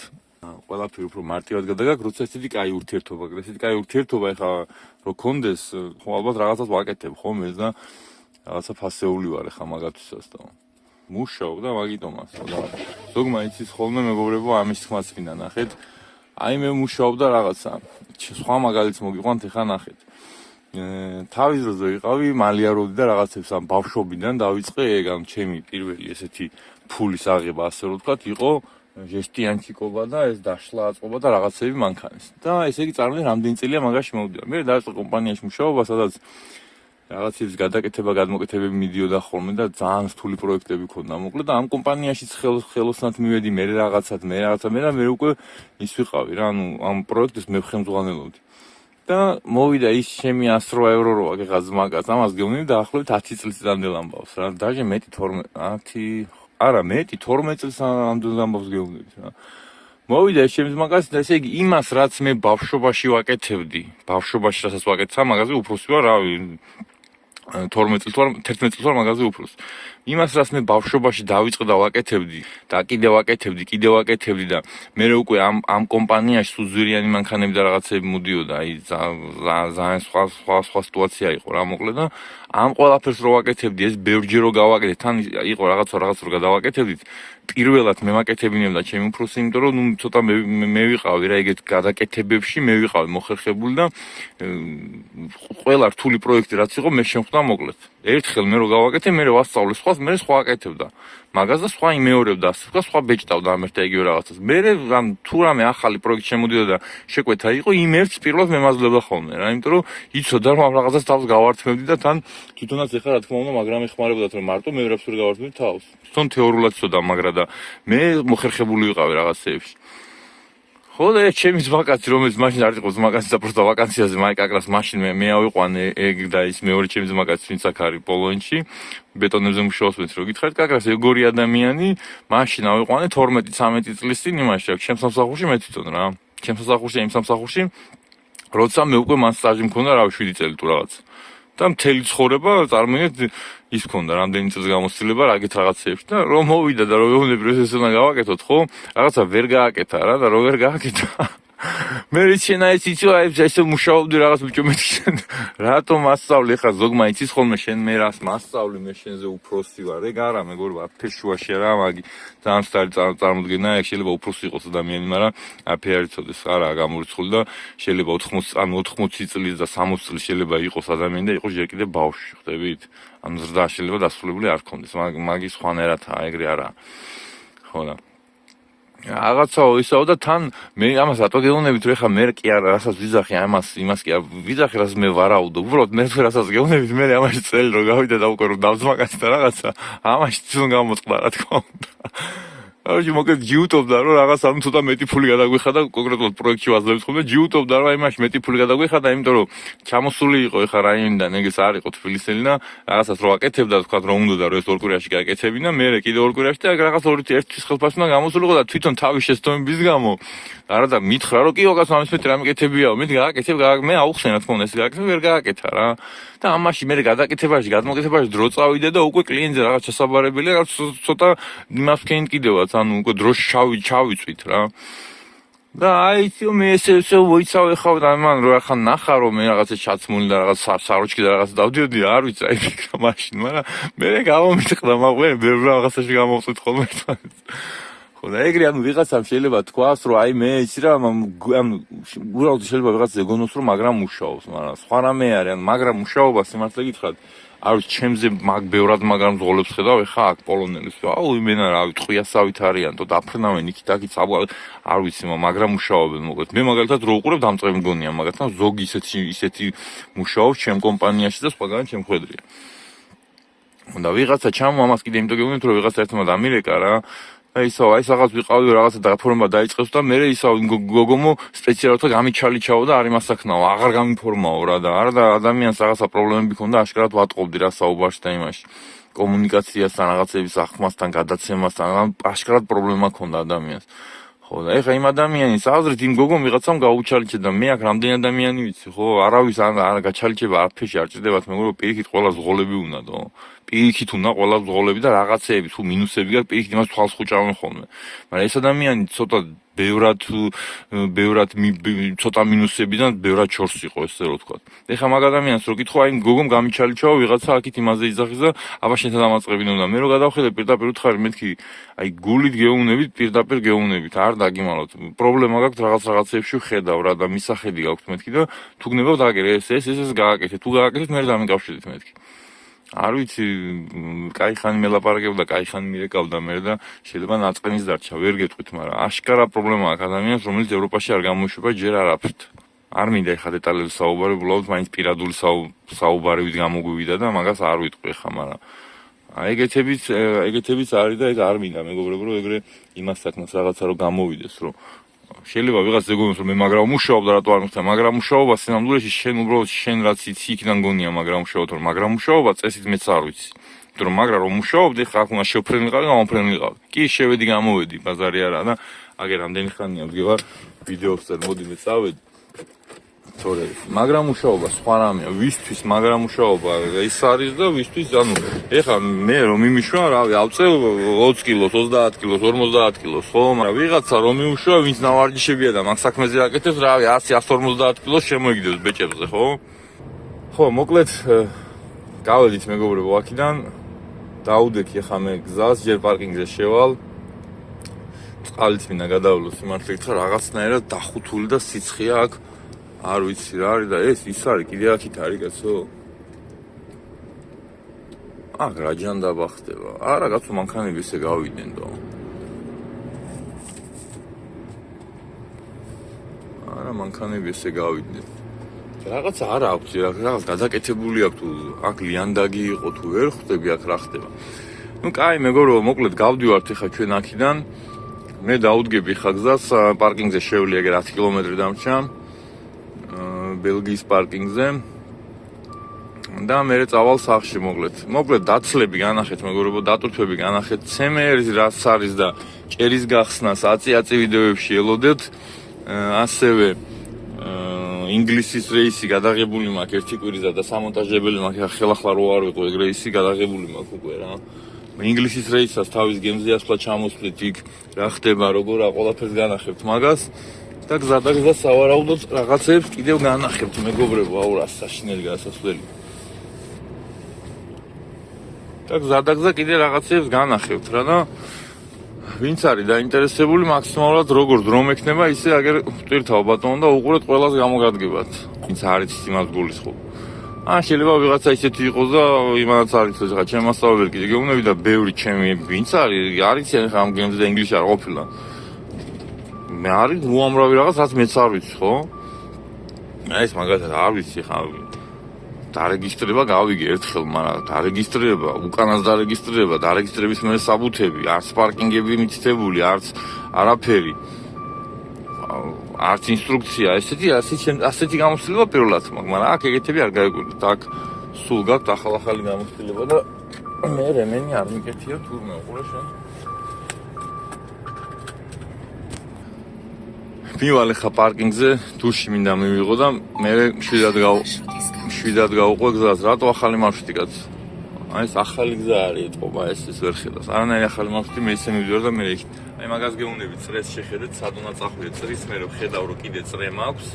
ყველაფერი უფრო მარტივად გადაგაკ, როცა ესეთი კაი ურთიერთობა, ესეთი კაი ურთიერთობა ეხა რო კონდეს, ხო ალბათ რაღაცას ვაკეთებ ხომ ეს და რაღაცა ფასეული ვარ ეხა მაგათვისაც და მუშაობ და მაგიტომას და ზოგმა იცის ხოლმე მეგობრებო ამის თქმაც მინდა ნახეთ. აი მე მუშაობ და რაღაცა სხვა მაგალითს მოგიყვანთ ეხა ნახეთ. თავის დროზე ვიყავი, მალიარობდი და რაღაცებს ამ ბავშვობიდან დავიწყე ეგ ამ ჩემი პირველი ესეთი ფულის აღება ასე რომ ვთქვათ, იყო ჟესტიანჩიკობა და ეს დაშლა აწყობა და რაღაცები მანქანის. და ესე იგი წარმოიდგინე რამდენი წელია მაგაში მოვიდა. მე დავიწყე კომპანიაში მუშაობა, სადაც რაღაცების გადაკეთება, გადმოკეთებები მიდიოდა ხოლმე და ძალიან რთული პროექტები ქონდა. მოკლედ ამ კომპანიაშიც ხელოსნად მივედი, მე რაღაცად, მე უკვე ის ვიყავი რა, ანუ ამ პროექტს მე ხელმძღვანელობდი. და მოვიდა ის ჩემი 100 ევრო რო აგიღა ზმაკაც, ამას გეუბნები დაახლოებით 10 წლის წამდელ ამბავს რა. დაჟე მეტი 12 წლის ამდელ ამბავს გეუბნებით რა. მოვიდა ეს ჩემი ზმაკაც და ესე იგი იმას რაც მე ბავშვობაში ვაკეთებდი, ბავშვობაში რასაც ვაკეთცა, მაგაზე უფროსი ვარ, რავი 12 წელს ვარ, 11 წელს ვარ მაგაზე უფროსი. იმას რაც მე ბავშვობაში დავიწყე და ვაკეთებდი და კიდევ ვაკეთებდი და მე უკვე ამ კომპანიაში სუძვირიანი მანქანები და რაღაცები მოდიოდა, აი ძალიან სხვა სიტუაცია იყო რა მოკლედ და ამ ყველაფერს რო ვაკეთებდი, ეს ბევრჯერ რო გავაკეთე, თან იყო რაღაც რო გადავაკეთებდით. პირველად მე ვაკეთებინებდა ჩემი უფროსი, იმიტომ რომ ნუ ცოტა მე ვიყავი რა ეგეთ გადაკეთებებში, მე ვიყავი მოხერხებული და ყველა რთული პროექტი რაც იყო მე შემხვდა მოკლედ. ერთხელ მე რო გავაკეთე, მე ვასწავლე სხვას, მე სხვა აკეთებდა. მაგას და სხვა იმეორებდა, ასე ვთქვა, სხვა ბეჭდავდა ამ ერთ და იგივე რაღაცას. მე ამ თუ რამე ახალი პროექტი შემოდიოდა და შეკვეთა იყო, იმ ერთს პირველად მემაძლებდა ხოლმე რა, იმიტომ რომ იცოდა რომ ამ რაღაცას თავს გავართმევდი და თან თვითონაც ეხლა რა თქმა უნდა, მაგრამ ეხმარებოდათ რომ მარტო მე ვერაფერს ვერ გავართმევდი თავს. თვითონ თეორიულად იცოდა მაგრა და მე მოხერხებული ვიყავი რაღაცეებში. ხო და ჩემი ზმაკაცი რომელიც მაშინ არ იყო ზმაკაცი და პროსტა ვაკანციაზე მაიკაკრას მაშინ მე ავიყვანე ეგ და ის მეორე ჩემი ზმაკაცი ვინც აქ არის პოლონეთში ბეტონებზე მუშაობს მეც რო გითხარით კაკრას ეგორი ადამიანი მაშინ ავიყვანე 12-13 წლის წინ იმაში აქ ჩემს სამსახურში მე თვითონ რა ჩემს სამსახურში იმ სამსახურში როცა მე უკვე მან სტაჟი მქონდა რა 7 წელი თუ რაღაც და მთელი ცხოვრება წარმოიდგინეთ ის ქონდა რამდენი წელს გამოცდილება რაგეთ რაღაცეებში და რომ მოვიდა და რომ ეუბნები ეს უნდა გავაკეთოთ ხო რაღაცა ვერ გააკეთა რა და რო ვერ გააკეთა მე რჩენა ეს იცი ესე მუშაობდი რაღაც ბიჭო მე რატომ მასწავლი ხა ზოგმა იცის ხოლმე შენ მე რას მასწავლი მე შენზე უფროსი ვარ ეგ არა მეგობრებო აფერშუაში რა მაგი ძალიან სტარი წარმოდგენა ეგ შეიძლება უფროსი იყოს ადამიანი მაგრამ აფერი არ იცოდეს არა გამორიცხული და შეიძლება 80 წლის და 60 წლის შეიძლება იყოს ადამიანი და იყოს ჯერ კიდევ ბავშვი ხვდებით ანუ ზრდა შეიძლება დასრულებული არ ქონდეს მაგის ხვანერათაა ეგრე არა ხო და რაღაცაო ისაო და თან მე ამას რატო გეუბნებით რომ ეხა მე კი არა რასაც ვიძახი იმას კი ვიძახი რასაც მე ვარაუდო უბრალოდ მე რასაც გეუბნებით მე ამაში წელი რო გავიდა და უკვე რომ დავძმაკაცი და რაღაცა ამაში თვითონ გამოწყდა რა თქმა უნდა აი მოკლედ ჯიუტობდა რომ რაღაც ამ ცოტა მეტი ფული გადაგვიხადა კონკრეტულად პროექტში ვაძლევთ ხოლმე ჯიუტობდა რომ აი მაშინ მეტი ფული გადაგვიხადა იმიტომ რომ ჩამოსული იყო ეხა რაიონიდან ეგეც არ იყო თბილისელი და რაღაცას რო აკეთებდა თქვა რომ უნდა რომ ეს ორ კვირაში გააკეთებინა მე კიდე ორ კვირაში და რაღაც ერთი ხელფასი უნდა გამოსულიყო და თვითონ თავის შეცდომების გამო არა და მითხრა რომ კი ოღონდ ამის მეტი რამე კეთებიაო მე გააკეთებ მე აუხსენა თქმა უნდა ეს გააკეთებ ვერ გააკეთა რა და ამაში მე გადაკეთებაში გადმოკეთებაში დრო წავიდე და უკვე კლიენტზე რაღაც შესაბარებელია რაღაც ცოტა იმას ვქენით კიდევაც ანუ უკვე დროში ჩავიწვით რა და აი თო მე ესე ვოიცავ ეხავ და მან რო ახლა ნახა რომ მე რაღაცა ჩაცმული და რაღაც საროჩკი და რაღაც დავდიოდი არ ვიცი აი ფიქრა მაშინ მაგრამ მე გამომიტყდა მაყვე ბევრ რაღაცაში გამოვწვით ხოლმე ხო და ეგრე ანუ ვიღაცამ შეიძლება თქვას რომ აი მე იცი რა ანუ უბრალოდ შეიძლება ვიღაც ეგონოს რომ მაგრამ მუშაობს მაგრამ სხვა რამე არის ანუ მაგრამ მუშაობა სიმართლე გითხრათ არ ვიცი ჩემზე ბევრად მაგრამ ზღოლებს ხედავ ეხა აქ პოლონელებს აუ იმენა რა ვიცი ტყვიასავით არიან და დაფრნავენ იქით აქ არ ვიცი მაგრამ მუშაობენ მოკლედ მე მაგალითად რო უყურებ დამწყები მგონია მაგათთან ზოგი ისეთი მუშაობს ჩემ კომპანიაში და სხვაგან ჩემ ხვედრია და ვიღაცა ჩამო ამას კიდე იმიტომ გეუბნით რომ ვიღაცა ერთმა დამირეკა რა აი რაღაც ვიყავი რაღაცა დაფორმება დაიწყეს და მე გოგომო სპეციალურად გამიჩალიჩაო და არ იმასაკნაო აღარ გამიფორმაო რა და არა და ადამიანს რაღაცა პრობლემები ქონდა აშკარად ვატყობდი რა საუბარში და იმაში კომუნიკაციასთან რაღაცების ახმასთან გადაცემასთან აშკარად პრობლემა ქონდა ადამიანს ხო და ეხა იმ ადამიანის აზრით იმ გოგომ ვიღაცამ გაუჩალიჩა და მე აქ რამდენი ადამიანი ვიცი ხო არავის არ გაჩალიჩება არაფერში არ ჭირდებათ მეგობრებო პირიქით ყველა ზღოლები უნდაო პირიქით უნდა ყველა ზღოლები და რაღაცეები თუ მინუსები გაქვს პირიქით იმას თვალს ხუჭავენ ხოლმე. მაგრამ ეს ადამიანი ცოტა ბევრად ცოტა მინუსებიდან ბევრად ჩორს იყო ესე რომ ვთქვა. ეხლა მაგ ადამიანს რო კითხვა აი გოგომ გამიჩალიჩაო ვიღაცა აქით იმაზე იძახის და აბა შენთან დამაწყებინო და მე რო გადავხედე პირდაპირ უთხარი მეთქი აი გულით გეუნებით პირდაპირ გეუნებით არ დაგიმალოთ. პრობლემა გაქვს რაღაცეებში ხედავ რა და მისახედი გაქვს მეთქი და თუ გნებავ დაგერე ეს გააკეთე თუ გააკეთეთ მე დამიკავშირდით მეთქი. არ ვიცი, კაი ხანი მელაპარაკებდა, კაი ხანი მირეკავდა მე და შეიძლება ნაწყენის დარჩა, ვერ გეტყვით, მაგრამ აშკარა პრობლემა აქვს ადამიანს, რომელიც ევროპაში არ გამოიშვება ჯერ არაფრით. არ მინდა ეხლა დეტალებზე საუბარი, უბრალოდ მაინც პირადული საუბარივით გამოგვივიდა და მაგას არ ვიტყვი ხა, მაგრამ აი ეგეთებიც არის და ეგ არ მინდა მეგობრებო, რომ ეგრე იმას საქმეს რაღაცა რომ გამოვიდეს, რომ შეიძლება ვიღაც ზეგონოს რომ მე მაგრა მუშაობ და რატო არ მიხდა მაგრა მუშაობა სინამდვილეში შენ უბრალოდ შენ რაც იცი იქიდან გონია მაგრა მუშაობ თორე მაგრა მუშაობა წესით მეც არ ვიცი იმიტომ რომ მაგრა რომ მუშაობდი ხა აქ უნდა შევფრენილიყავი გამოფრენილიყავი კი შევედი გამოვედი ბაზარი არა და აგერ რამდენი ხანია ვდგევარ ვიდეოს წერ მოდი მე წავედი თორე მაგრა მუშაობა სხვა რამეა ვისთვის მაგრა მუშაობა ის არის და ვისთვის ანუ ეხლა მე რომ მიმიშვა რავი ავწევ 20 კილოს 30 კილოს 50 კილოს ხო მაგრამ ვიღაცა რომ მიუშვა ვინც ნავარჯიშებია და მაგ საქმეზე აკეთებს რავი 100 150 კილოს შემოიგდებს ბეჭებზე ხო მოკლედ გავედით მეგობრებო აქედან დაუდექი ახლა მე გზას ჯერ პარკინგზე შევალ წყალით მინდა გადავლო სიმართლე გითხრა რაღაცნაირად დახუთული და სიცხეა აქ არ ვიცი რა არის და ეს ის არის კიდე აქით არის კაცო აქ რა ჯანდაბა ხდება არა კაცო მანქანები ესე გავიდნენ და არა მანქანები ესე გავიდნენ რაღაცა არ აქვს რაღაც გადაკეთებული აქვს თუ აქ ლიანდაგი იყო თუ ვერ ხვდები აქ რა ხდება ნუ კაი მეგობრებო მოკლედ გავდივართ ახლა ჩვენ აქიდან მე დაუდგები ხა გზას პარკინგზე შევლი ეგ 10 კილომეტრი დამრჩა ბელგიის პარკინგზე და მე წავალ სახლში მოკლედ დაცლები განახეთ მეგობრებო დატვირთვები განახეთ ცემერის რაც არის და ჭერის გახსნას აწი ვიდეოებში ელოდეთ ასევე ინგლისის რეისი გადაღებული მაქვს ერთი კვირისა და სამონტაჟებელი მაქვს ხელახლა რო არ ვიყო ეგ რეისი გადაღებული მაქვს უკვე რა ინგლისის რეისას თავის გემზე ასვლა ჩამოსვლით იქ რა ხდება როგორა ყველაფერს განახებთ მაგას და გზადაგზა სავარაუდოდ რაღაცებს კიდევ განახებთ მეგობრებო აუ რა საშინელი გასასვლელი და გზადაგზა კიდევ რაღაცებს განახებთ რა და ვინც არის დაინტერესებული მაქსიმალურად როგორ დრო მექნება ისე აგერ ვტვირთავ ბატონო და უყურეთ ყველას გამოგადგებათ ვინც არ იცის იმას გულის ხო შეიძლება ვიღაცა ისეთი იყოს და იმანაც არ იცის ხა ჩემ მასწავლებელი კიდე გეუბნები და ბევრი ჩემი ვინც არის ხა ამ გემზე და ინგლისში არ ყოფილა მე არის უამრავი რაღაც რაც მეც არ ვიცი ხო ეს მაგალითად არ ვიცი ხა დარეგისტრება გავიგე ერთხელ მაგრამ დარეგისტრება უკანას დარეგისტრების მერე საბუთები არც პარკინგები მითითებული არც არაფერი არც ინსტრუქცია ასეთი გამოცდილება პირველად მაქვს მაგრამ აქ ეგეთები არ გაიგონებთ აქ სულ გაქვთ ახალი გამოცდილება და მე რემენი არ მიკეთია თურმე უყურე შენ მივალე ხა პარკინგზე დუში მინდა მივიღო და მე შვიდად გავუყვე გზას რატო ახალი მარშრუტი კაცო აი ეს ახალი გზა არის ეთყობა ეს ვერ ხედავს არანაირი ახალი მარშრუტი მე ისე მივიდივარ და მე აი მაგას გეუბნები წრეს შეხედეთ სად უნდა წახვიდე წრის მერე ხედავ რომ კიდე წრე მაქვს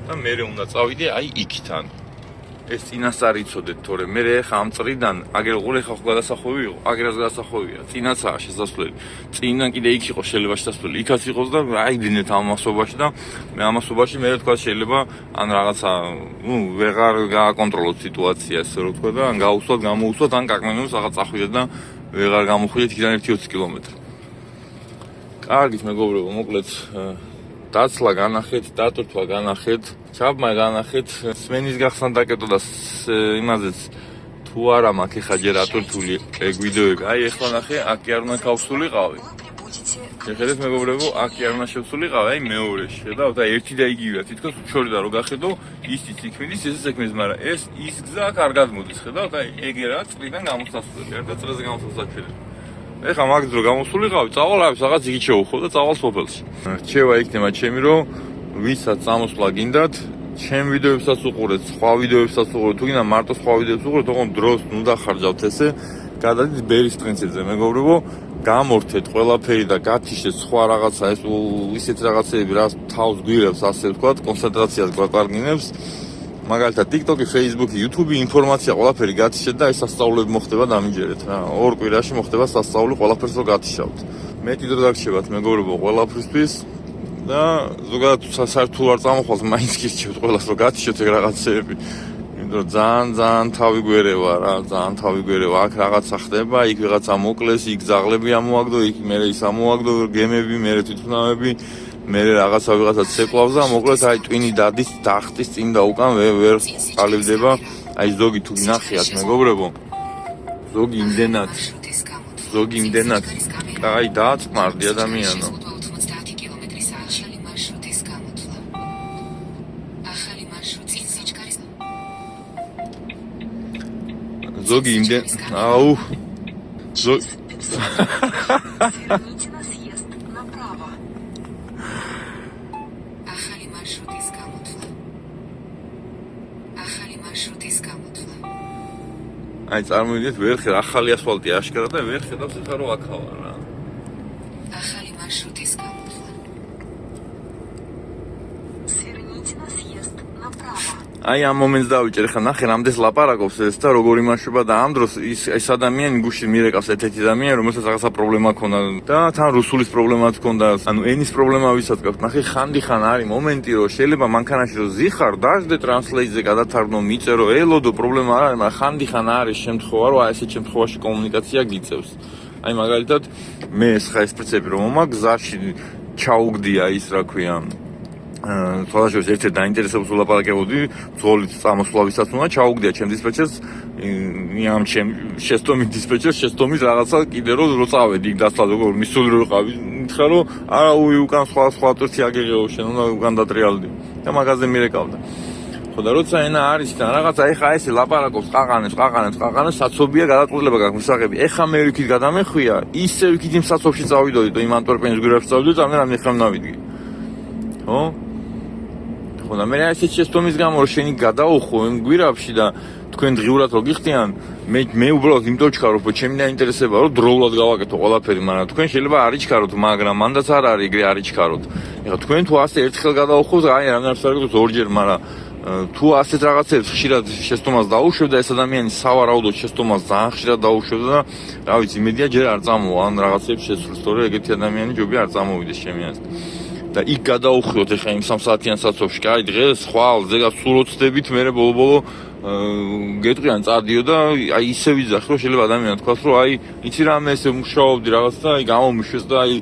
და მე უნდა წავიდე აი იქიდან ეს წინას არ იცოდეთ თორე მე ხა ამ წრიდან აგერ ყურე ხა გადასახვევი იყო აგერას გადასახვევია წინაცაა შესასვლელი წინიდან კიდე იქ იყო შეიძლება შესასვლელი იქაც იყოს და აიდინეთ ამ მასობაში და მე ამასობაში მე თქვა შეიძლება ან რაღაცა ნუ ვეღარ გააკონტროლოთ სიტუაცია ესე რომ თქვა და ან გაუსვათ გამოუსვათ ან კაკმენოს რაღაც წახვიდეთ და ვეღარ გამოხვიდეთ იქიდან 1-20 კილომეტრი კარგით მეგობრებო მოკლედ დაცლა განახეთ დატვირთვა განახეთ ჩაბმა განახეთ სმენის გახსნა დაკეტო და იმაზეც თუ არა მაქვს ხა ჯერ ატვირთული ეგ ვიდეოები აი ეხლა ნახე აქ არ უნდა გავსულიყავი შეხედეთ მეგობრებო აქ არ უნდა შევსულიყავი აი მეორე შედავ და ერთი და იგივეა თითქოს შორიდან რო გახედო ისიც იქ მიდის ესე საქმეს მაგრამ ეს ის გზა არ გადმოდის ხედავთ აი ეგ რა წრიდან გამოსასვლელი არ და წრეზე გამოსასვლელი ეხლა მაგ დრო გამოსულიყავი წავალ რაღაც იგით შევხო და წავალ სოფელში რჩევა იქნება ჩემი რომ ვისაც წამოსვლა გინდათ ჩემ ვიდეოებსაც უყურეთ, სხვა ვიდეოებსაც უყურეთ, თუ გინდა მარტო სხვა ვიდეოებს უყურეთ, ოღონდ დროს ნუ დახარჯავთ ესე, გადადით ბერის პრინციპზე, მეგობრებო, გამორთეთ ყველაფერი და გათიშეთ სხვა რაღაცა, ეს ისეთ რაღაცეები, რაც თავს გვირებს, ასე ვთქვათ, კონცენტრაციას გვაკარგინებს. მაგალითად, TikTok-ი, Facebook-ი, YouTube-ი, ინფორმაცია ყველაფერი გათიშეთ და ეს სასწაულები მოხდება დამიჯერეთ რა. ორ კვირაში მოხდება სასწაული ყველაფერს რო გათიშავთ. მეტი დრო დაგრჩებათ, მეგობრებო, ყველაფრისთვის. და ზოგადად საერთოდ არ წამოხვალთ, მაინც გირჩევთ ყველას რომ გათიშოთ ეგ რაღაცეები. იმიტომ რომ ძალიან თავი გვერევა რა, ძალიან თავი გვერევა. აქ რაღაცა ხდება, იქ ვიღაცა მოკლეს, იქ ზაღლები ამოაგდო, იქ მერე ის ამოაგდო, გემები, მერე თვითმფრინავები, მერე ვიღაცა ცეკვავს და მოკლედ აი ტვინი დადის, დახტის წინ და უკან ვერ ყალიბდება. აი ზოგი თუ გინახიათ, მეგობრებო, ზოგი იმდენად აი დააწყმარდი ადამიანო. Зоги имден. Ау. Верните на съезд направо. Ахали маршрут из Камутла. Ахали маршрут из Камутла. აი წარმოვიდეთ, ვერ ხედავ ახალი ასფალტი აშკარა და ვერ ხედავს ეხლა რომ აქავა რა. Ахали маршрут из Камутла. Сверните на съезд направо. აი ამ მომენტს დავიჭერ, ხა ნახე რამდენს ლაპარაკობს ეს და როგორ იმაშობა და ამ დროს ეს ადამიანი გუშინ მირეკავს ერთ-ერთი ადამიანი, რომელსაც რაღაცა პრობლემა ჰქონდა და თან რუსულის პრობლემაც ჰქონდა, ანუ ენის პრობლემა ვისაც გაქვს. ნახე ხან არის მომენტი, რომ შეიძლება მანქანაში რომ ზიხარ, დაждე ტრანსლეიტზე გადათარგმნო, მიწერო, ელოდო, პრობლემა არ არის, მაგრამ ხან არის შემთხვევა, რომ აი ესეთ შემთხვევაში კომუნიკაცია გიწევს. აი მაგალითად მე ხა ეს პრინციპი რომ მომა გზაში ჩაუგდია ის რა ქვია თვალაშორის ერთ-ერთ დაინტერესებულს ვლაპარაკებოდი, ძღოლით წამოსვლავისაც უნდა ჩაუგდია ჩემ დისპეჩერს, ამ ჩემ შეცდომით დისპეჩერს, შეცდომით რაღაცა კიდე რომ წავედი იქ დასწლა როგორ მისული რო ვიყავი, მითხრა რომ არა უკან სხვა ტრცი აგეღეო შენ უნდა უკან დატრიალდი და მაგაზე მირეკავდა. ხო და როცა ენა არის და რაღაცა ეხა ესე ლაპარაკობს, ყაყანებს, საცობია გადაწყვეტილება გაქვს მისაღები. ეხა მე ვიქით გადამეხვია, ისე ვიქით იმ საცობში წავიდოდი და იმ ანტვერპენის გვირაბში წავიდოდი, რამდენი ხომ ნავიდგე. ხო? ხო და მე ესეც შეცდომის გამო რომ შენი გადაუხო იმ გვირაბში და თქვენ დღიურად რო გიხდიან, მე უბრალოდ იმიტომ ჩქარო, რომ ჩემი დაინტერესება რომ დროულად გავაკეთო ყველაფერი, მაგრამ თქვენ შეიძლება არ იჩქაროთ, მაგრამ მანდაც არ არის ეგრე არ იჩქაროთ. ეხლა თქვენ თუ ასე ერთხელ გადაუხოთ, აი რამდენად საერთოდ ორჯერ, მაგრამ თუ ასეთ რაღაცებს ხშირად შეცდომას დაუშვებდა ეს ადამიანი სავარაუდოდ შეცდომას ძალიან ხშირად დაუშვებდა და რა ვიცი, იმედია ჯერ არ წამოვა ან რაღაცებს შესრულს, თორე ეგეთი ადამიანი ჯობია არ წამოვიდეს ჩემი აზრით. და იქ გადაუხვიოთ ეხა იმ 3 საათიან საცობში, კაი დღეს ხვალ ზეგა სულ ოცდებით, მერე ბოლო გეტყვიან წადიო და აი ისე ვიძახი რომ შეიძლება ადამიანი თქვას რომ აი იცი რამე ესე მუშაობდი რაღაც და აი გამომიშვეს და აი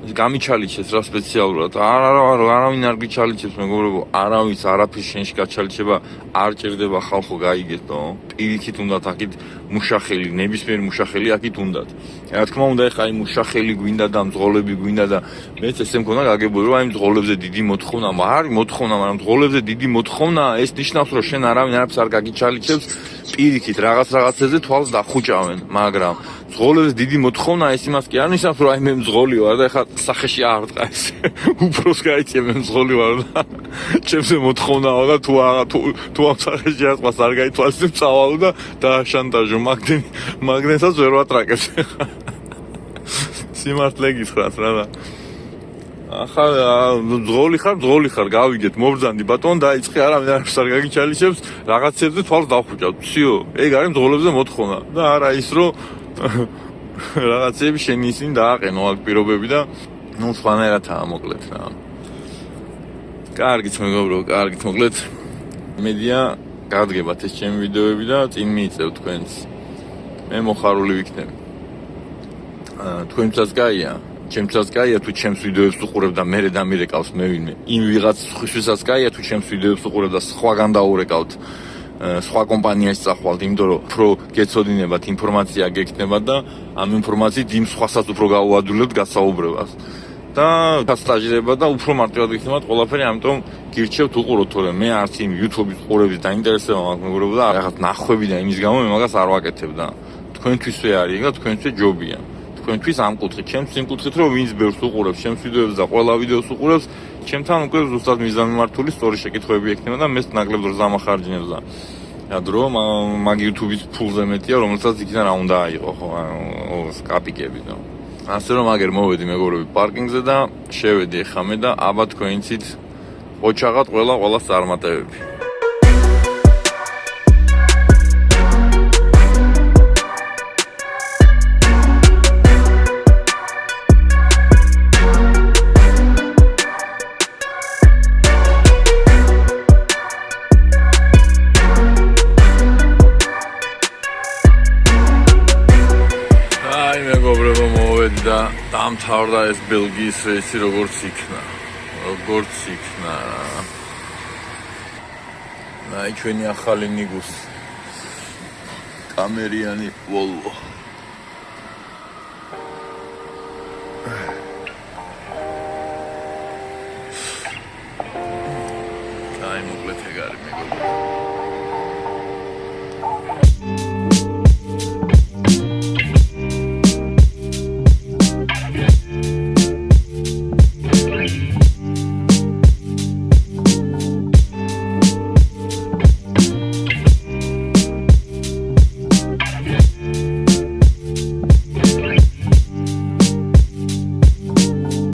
გამიჩალიჩეს რა სპეციალურად. არავინ არ გიჩალიჩებს მეგობრებო, არავის არაფრის შენში გაჩალიჩება არ ჭირდება ხალხო გაიგეთო. პირიქით უნდათ აქეთ მუშახელი, ნებისმიერ მუშახელი აქეთ უნდათ. რა თქმა უნდა ეხა აი მუშახელი გვინდა და მძღოლები გვინდა და მეც ესე მქონდა გაგებული რომ აი მძღოლებზე დიდი მოთხოვნა, არის მოთხოვნა, მაგრამ მძღოლებზე დიდი მოთხოვნა ეს ნიშნავს რომ შენ არავინ არაფერს არ გაგიჩალიჩებს, პირიქით რაღაცაზე თვალს დახუჭავენ, მაგრამ მძღოლებზე დიდი მოთხოვნა ეს იმას კი არ ნიშნავს რომ აი მე მძღოლი ვარ და ეხა სახეში აღრტყა ეს უფროს გაიწე მე მძღოლი ვარ და ჩემზე მოთხოვნაა და თუ ამ სახეში აღწას არ გაითვალისწინებ წავალ და დააშანტაჟო მაგნესაც ვერ ვატრაკებს სიმართლე გითხრათ რა და ახლა მძღოლი ხარ გავიგეთ მობრძანდი ბატონ დაიწყე არავინ არაფერს არ გაგიჩალიჩებს რაღაცებზე თვალს დავხუჭავ ციო ეგ არის მძღოლებზე მოთხოვნა და არა ის რომ რაღაცები შენი ისინი დააყენო აქ პირობები და ნუ სხვანაირადაა მოკლედ რა. კარგით მეგობრო, კარგით მოკლედ. მედია გადგებათ ეს ჩემი ვიდეოები და წინ მიიწევ თქვენს. მე მოხარული ვიქნები. თქვენსაც გაია, ჩემსაც გაია თუ ჩემს ვიდეოებს უყურებ და მე დამირეკავს მე ვინმე. იმ ვიღაც ხუშვისაც გაია თუ ჩემს ვიდეოებს უყურებ და სხვაგან დაურეკავთ. სხვა კომპანიაში წახვალთ, იმიტომ რომ უფრო გეცოდინებათ ინფორმაცია გექნებათ და ამ ინფორმაციით იმ სხვასაც უფრო გაუადვილებთ გასაუბრებას. და გასტაჟირება და უფრო მარტივად გიქნებათ ყველაფერი, ამიტომ გირჩევთ უყუროთ, თორე მე არც იმ YouTube-ის ყურების დაინტერესება მაქვს მეგობრებო და რაღაც ნახვები და იმის გამო მე მაგას არ ვაკეთებ და თქვენთვისვე არის და თქვენთვისვე ჯობია. თქვენთვის ამ კუთხით, ჩემს იმ კუთხით, რომ ვინც ბევრს უყურებს, ჩემს ვიდეოებს და ყველა ვიდეოს უყურებს, ჩემთან უკვე ზუსტად მიზანმიმართული სწორი შეკითხვები ექნება და მეც ნაკლებ დროს ამახარჯნებს და დრო მაგ YouTube-ის ფულზე მეტია, რომელსაც იქიდან არ უნდა აიღო, ხო, კაპიკები და ასე რომ აგერ მოვედი მეგობრები პარკინგზე და შევედი ეხა მე და აბა თქვენიცით ოჩაღად ყველას წარმატებები. მეგობრებო მოვედი და დამთავრდა ეს ბელგიის რეისი როგორც იქნა აი ჩვენი ახალი ნიგუს კამერიანი ვოლვო აი მოკლედ ეგ არის მეგობრებო